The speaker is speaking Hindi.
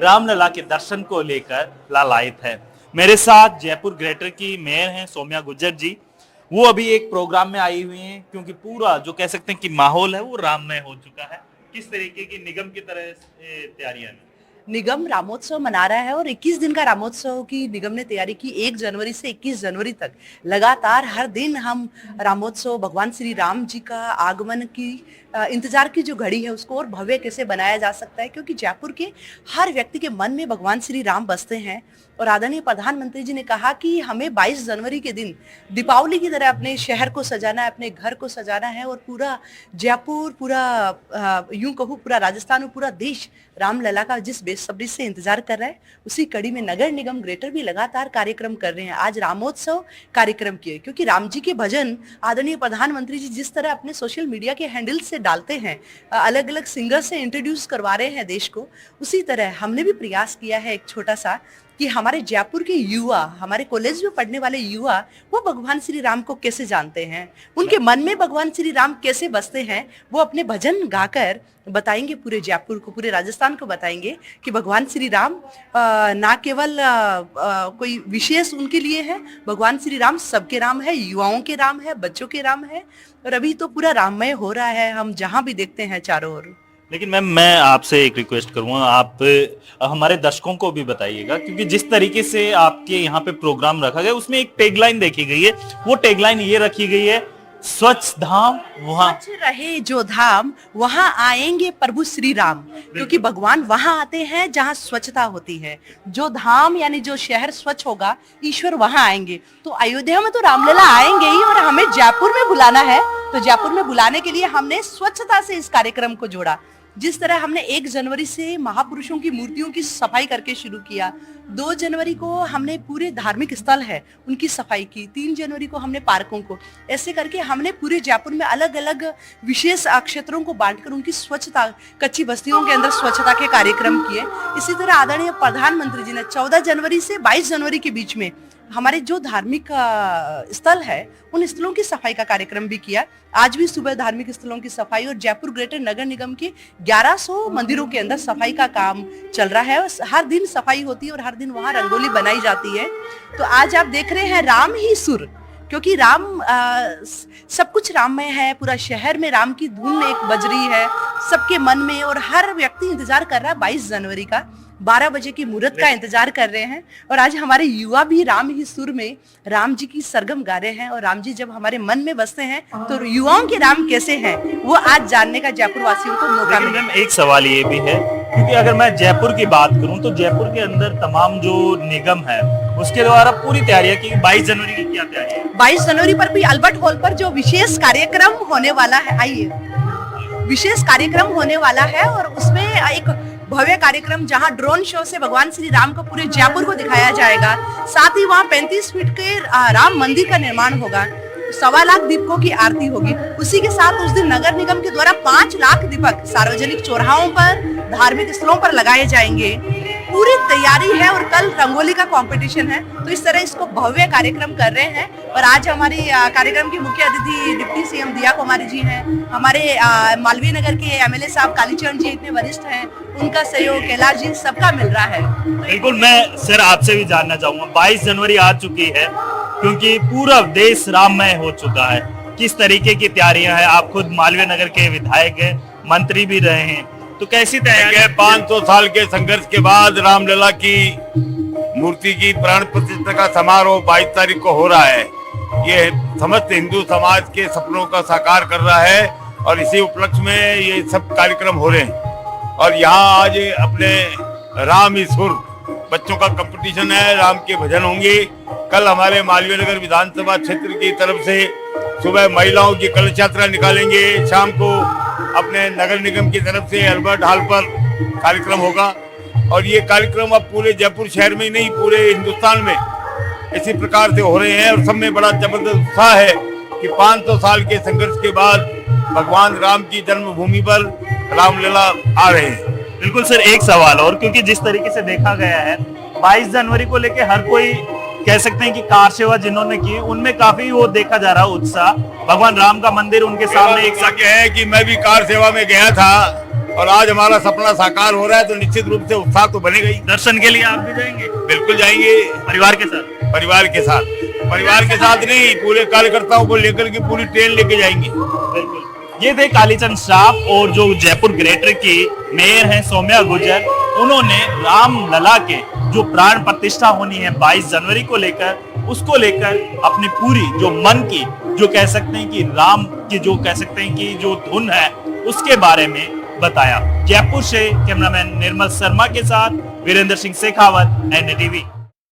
रामलला के दर्शन को लेकर लालायित है। मेरे साथ जयपुर ग्रेटर की मेयर हैं सौम्या गुर्जर जी। वो अभी एक प्रोग्राम में आई हुई हैं क्योंकि पूरा जो कह सकते हैं कि माहौल है वो राममय हो चुका है। किस तरीके की निगम की तरह तैयारियां हैं? निगम रामोत्सव मना रहा है और 21 दिन का रामोत्सव की निगम ने तैयारी की। 1 जनवरी से 21 जनवरी तक लगातार हर दिन हम रामोत्सव, भगवान श्री राम जी का आगमन की इंतजार की जो घड़ी है उसको और भव्य कैसे बनाया जा सकता है, क्योंकि जयपुर के हर व्यक्ति के मन में भगवान श्री राम बसते हैं। और आदरणीय प्रधानमंत्री जी ने कहा कि हमें 22 जनवरी के दिन दीपावली की तरह अपने शहर को सजाना है, अपने घर को सजाना है और पूरा जयपुर, पूरा यूं कहूँ पूरा राजस्थान और पूरा देश रामलला का जिस बेसब्री से इंतजार कर रहा है, उसी कड़ी में नगर निगम ग्रेटर भी लगातार कार्यक्रम कर रहे हैं। आज रामोत्सव कार्यक्रम किए क्योंकि राम जी के भजन आदरणीय प्रधानमंत्री जी जिस तरह अपने सोशल मीडिया के हैंडल से डालते हैं, अलग अलग सिंगर से इंट्रोड्यूस करवा रहे हैं देश को, उसी तरह हमने भी प्रयास किया है एक छोटा सा कि हमारे जयपुर के युवा, हमारे कॉलेज में पढ़ने वाले युवा, वो भगवान श्री राम को कैसे जानते हैं, उनके मन में भगवान श्री राम कैसे बसते हैं, वो अपने भजन गाकर बताएंगे पूरे जयपुर को, पूरे राजस्थान को बताएंगे कि भगवान श्री राम ना केवल कोई विशेष उनके लिए है, भगवान श्री राम सबके राम है, युवाओं के राम है, बच्चों के राम है। और अभी तो पूरा राममय हो रहा है, हम जहां भी देखते हैं चारों ओर। लेकिन मैम, मैं आपसे एक रिक्वेस्ट करूंगा, आप हमारे दर्शकों को भी बताइएगा क्योंकि जिस तरीके से आपके यहाँ पे प्रोग्राम रखा गया उसमें एक टैगलाइन देखी गई है। वो टैगलाइन ये रखी गई है, स्वच्छ धाम वहां स्वच्छ रहे जो धाम, वहां आएंगे प्रभु श्री राम। क्योंकि भगवान वहां आते हैं जहां स्वच्छता होती है। जो धाम यानी जो शहर स्वच्छ होगा, ईश्वर वहां आएंगे। तो अयोध्या में तो रामलला आएंगे ही और हमें जयपुर में बुलाना है, तो जयपुर में बुलाने के लिए हमने स्वच्छता से इस कार्यक्रम को जोड़ा। जिस तरह हमने 1 जनवरी से महापुरुषों की मूर्तियों की सफाई करके शुरू किया, 2 जनवरी को हमने पूरे धार्मिक स्थल है उनकी सफाई की, 3 जनवरी को हमने पार्कों को, ऐसे करके हमने पूरे जयपुर में अलग अलग विशेष क्षेत्रों को बांटकर उनकी स्वच्छता, कच्ची बस्तियों के अंदर स्वच्छता के कार्यक्रम किए। इसी तरह आदरणीय प्रधानमंत्री जी ने 14 जनवरी से 22 जनवरी के बीच में हमारे जो धार्मिक स्थल है उन स्थलों की सफाई का कार्यक्रम भी किया। आज भी सुबह धार्मिक स्थलों की सफाई और जयपुर ग्रेटर नगर निगम के 1100 मंदिरों के अंदर सफाई का काम चल रहा है। हर दिन सफाई होती है और हर दिन वहां रंगोली बनाई जाती है। तो आज आप देख रहे हैं राम ही सुर, क्योंकि राम सब कुछ राममय है, पूरा शहर में राम की धुन एक बज रही है सबके मन में। और हर व्यक्ति इंतजार कर रहा है 22 जनवरी का, 12 बजे की मुहूर्त का इंतजार कर रहे हैं। और आज हमारे युवा भी राम ही सुर में राम जी की सरगम गा रहे हैं। और राम जी जब हमारे मन में बसते हैं तो युवाओं के राम कैसे हैं वो आज जानने का जयपुर वासियों को मौका मिला। एक सवाल ये भी है क्योंकि अगर मैं जयपुर की बात करूं तो जयपुर के अंदर तमाम जो निगम है उसके द्वारा पूरी तैयारियां की। 22 जनवरी की क्या तैयारी है? 22 जनवरी पर भी अल्बर्ट हॉल पर जो विशेष कार्यक्रम होने वाला है, आइए, विशेष कार्यक्रम होने वाला है और उसमें एक भव्य कार्यक्रम जहां ड्रोन शो से भगवान श्री राम को पूरे जयपुर को दिखाया जाएगा। साथ ही वहां 35 फीट के राम मंदिर का निर्माण होगा, 1.25 लाख दीपकों की आरती होगी। उसी के साथ उस दिन नगर निगम के द्वारा 5 लाख दीपक सार्वजनिक चौराहों पर, धार्मिक स्थलों पर लगाए जाएंगे। पूरी तैयारी है और कल रंगोली का कंपटीशन है। तो इस तरह इसको भव्य कार्यक्रम कर रहे हैं। और आज हमारी कार्यक्रम की मुख्य अतिथि डिप्टी सीएम दिया कुमारी जी हैं, हमारे मालवीय नगर के एमएलए साहब कालीचरण जी इतने वरिष्ठ हैं, उनका सहयोग कैलाश जी सबका मिल रहा है। बिल्कुल, मैं सर आपसे भी जानना चाहूंगा, 22 जनवरी आ चुकी है क्योंकि पूरा देश राममय हो चुका है, किस तरीके की तैयारियां हैं? आप खुद मालवीय नगर के विधायक हैं, मंत्री भी रहे हैं, तो कैसी तैयारी है? 500 साल के संघर्ष के बाद रामलला की मूर्ति की प्राण प्रतिष्ठा का समारोह 22 तारीख को हो रहा है। ये समस्त हिंदू समाज के सपनों का साकार कर रहा है और इसी उपलक्ष्य में ये सब कार्यक्रम हो रहे हैं। और यहाँ आज अपने राम ही सुर बच्चों का कंपटीशन है, राम के भजन होंगे। कल हमारे मालवीय नगर विधानसभा क्षेत्र की तरफ से सुबह महिलाओं की कलश यात्रा निकालेंगे, शाम को अपने नगर निगम की तरफ से अल्बर्ट हॉल पर कार्यक्रम होगा। और ये कार्यक्रम अब पूरे जयपुर शहर में ही नहीं, पूरे हिंदुस्तान में इसी प्रकार से हो रहे हैं। और सब में बड़ा जबरदस्त उत्साह है कि 500 साल के संघर्ष के बाद भगवान राम की जन्मभूमि पर रामलला आ रहे हैं। बिल्कुल सर, एक सवाल और, क्योंकि जिस तरीके से देखा गया है 22 जनवरी को लेके हर कोई कह सकते हैं कि कार सेवा जिन्होंने की उनमें काफी वो देखा जा रहा है उत्साह। भगवान राम का मंदिर उनके सामने एक सत्य है कि मैं भी कार सेवा में गया था और आज हमारा सपना साकार हो रहा है, तो निश्चित रूप से उत्साह तो बनेगा ही। दर्शन के लिए आप भी जाएंगे? बिल्कुल जाएंगे, परिवार के साथ? परिवार के साथ नहीं, पूरे कार्यकर्ताओं को लेकर के पूरी ट्रेन लेके जाएंगे। बिल्कुल। ये थे कालीचंद श्राफ, और जो जयपुर ग्रेटर की मेयर हैं सौम्या गुर्जर, उन्होंने रामलला के जो प्राण प्रतिष्ठा होनी है 22 जनवरी को लेकर, उसको लेकर अपनी पूरी जो मन की, जो कह सकते हैं कि राम की जो कह सकते हैं कि जो धुन है, उसके बारे में बताया। जयपुर से कैमरामैन निर्मल शर्मा के साथ वीरेंद्र सिंह शेखावत, NDTV।